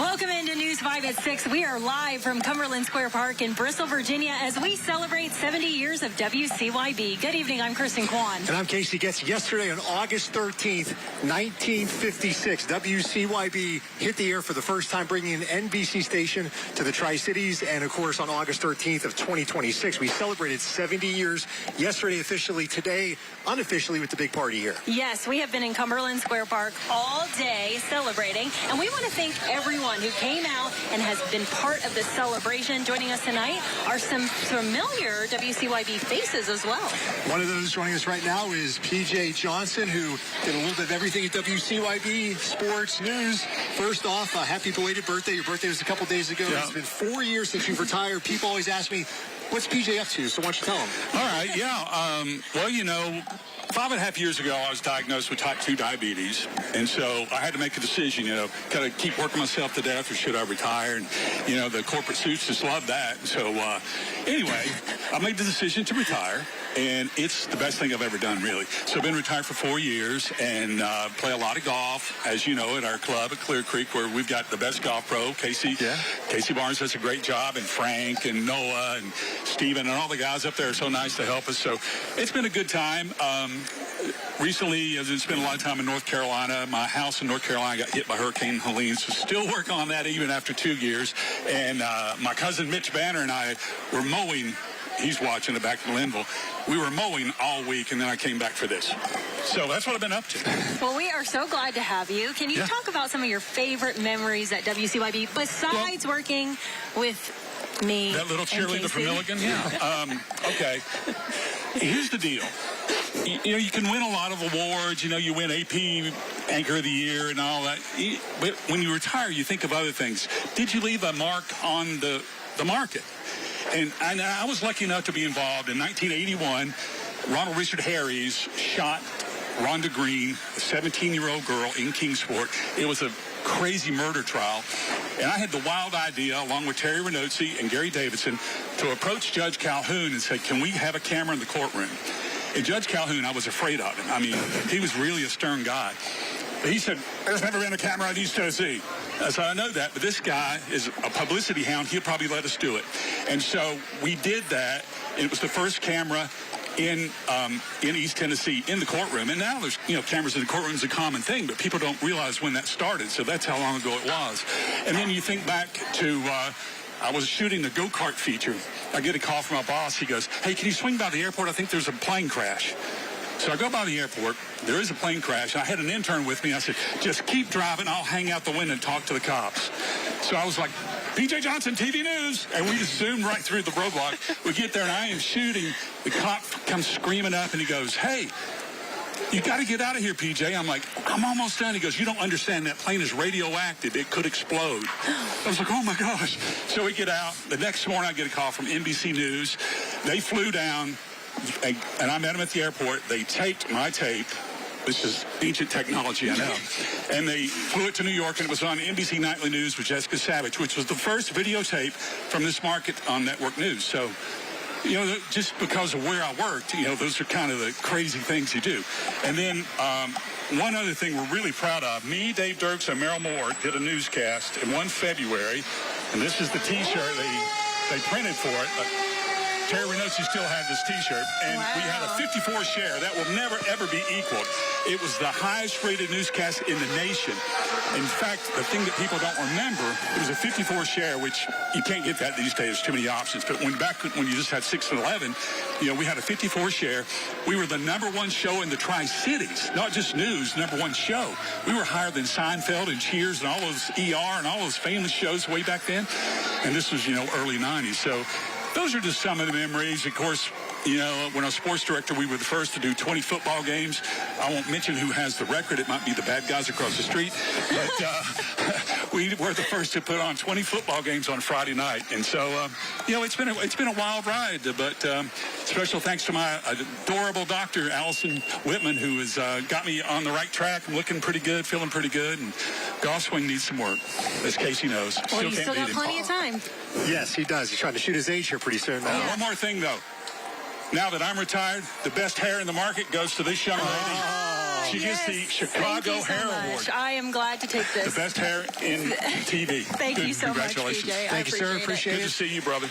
Welcome into News 5 at 6. We are live from Cumberland Square Park in Bristol, Virginia, as we celebrate 70 years of WCYB. Good evening. I'm Kristen Kwan. And I'm Casey Getz. Yesterday on August 13th, 1956, WCYB hit the air for the first time, bringing an NBC station to the Tri-Cities. And, of course, on August 13th of 2026, we celebrated 70 years yesterday officially, today unofficially with the big party here. Yes, we have been in Cumberland Square Park all day celebrating. And we want to thank everyone who came out and has been part of the celebration. Joining us tonight are some familiar WCYB faces as well. One of those joining us right now is PJ Johnson, who did a little bit of everything at WCYB, sports, news. First off, happy belated birthday. Your birthday was a couple days ago. Yeah. It's been 4 years since you've retired. People always ask me, what's PJ up to? So why don't you tell them? All right, yeah. Well, you know, 5.5 years ago, I was diagnosed with type 2 diabetes. And so I had to make a decision, you know, kind of keep working myself to death or should I retire? And, you know, the corporate suits just love that. So anyway, I made the decision to retire. And it's the best thing I've ever done, really. So I've been retired for 4 years and play a lot of golf, as you know, at our club at Clear Creek, where we've got the best golf pro, Casey. Yeah. Casey Barnes does a great job, and Frank and Noah and Steven and all the guys up there are so nice to help us. So it's been a good time. Recently, as it's spent a lot of time in North Carolina, my house in North Carolina got hit by Hurricane Helene, so still working on that even after 2 years. And my cousin Mitch Banner and I were mowing. He's watching it back in Linville. We were mowing all week, and then I came back for this. So that's what I've been up to. Well, we are so glad to have you. Can you talk about some of your favorite memories at WCYB besides working with me? That little cheerleader from Milligan? Yeah. Okay. Here's the deal. You know, you can win a lot of awards. You know, you win AP Anchor of the Year and all that. But when you retire, you think of other things. Did you leave a mark on the market? And I was lucky enough to be involved. In 1981, Ronald Richard Harries shot Rhonda Green, a 17-year-old girl in Kingsport. It was a crazy murder trial. And I had the wild idea, along with Terry Renozzi and Gary Davidson, to approach Judge Calhoun and say, can we have a camera in the courtroom? And Judge Calhoun, I was afraid of him. I mean, he was really a stern guy. He said, there's never been a camera in East Tennessee. I said, I know that, but this guy is a publicity hound. He'll probably let us do it. And so we did that, and it was the first camera in East Tennessee in the courtroom. And now there's, you know, cameras in the courtroom is a common thing, but people don't realize when that started. So that's how long ago it was. And then you think back to... I was shooting the go-kart feature. I get a call from my boss. He goes, hey, can you swing by the airport? I think there's a plane crash. So I go by the airport. There is a plane crash. I had an intern with me. I said, just keep driving. I'll hang out the window and talk to the cops. So I was like, PJ Johnson, TV News. And we just zoomed right through the roadblock. We get there, and I am shooting. The cop comes screaming up, and he goes, hey, you got to get out of here, PJ. I'm like, I'm almost done. He goes, you don't understand. That plane is radioactive. It could explode. I was like, oh, my gosh. So we get out. The next morning, I get a call from NBC News. They flew down, and I met them at the airport. They taped my tape. This is ancient technology, I know. And they flew it to New York, and it was on NBC Nightly News with Jessica Savage, which was the first videotape from this market on network news. So... you know, just because of where I worked, you know, those are kind of the crazy things you do. And then one other thing we're really proud of, me, Dave Dirks, and Merrill Moore did a newscast in 1 February, and this is the T-shirt they printed for it. Terry Renozzi still had this T-shirt, and we had a 54 share. That will never, ever be equaled. It was the highest-rated newscast in the nation. In fact, the thing that people don't remember, it was a 54 share, which you can't get that these days. There's too many options. But back when you just had 6 and 11, you know, we had a 54 share. We were the #1 show in the Tri-Cities, not just news, #1 show. We were higher than Seinfeld and Cheers and all those ER and all those famous shows way back then. And this was, you know, early 90s. So those are just some of the memories. Of course, you know, when I was sports director, we were the first to do 20 football games. I won't mention who has the record. It might be the bad guys across the street. But we were the first to put on 20 football games on Friday night. And so, you know, it's been a wild ride. But special thanks to my adorable doctor, Allison Whitman, who has got me on the right track. I'm looking pretty good, feeling pretty good. And golf swing needs some work, as Casey knows. Well, you still got plenty of time. Yes, he does. He's trying to shoot his age here pretty soon. One more thing, though. Now that I'm retired, the best hair in the market goes to this young lady. She gets the Chicago Hair Award. I am glad to take this. The best hair in TV. Thank you so much, Congratulations. BJ. Thank you, sir. Appreciate it. Good to see you, brother.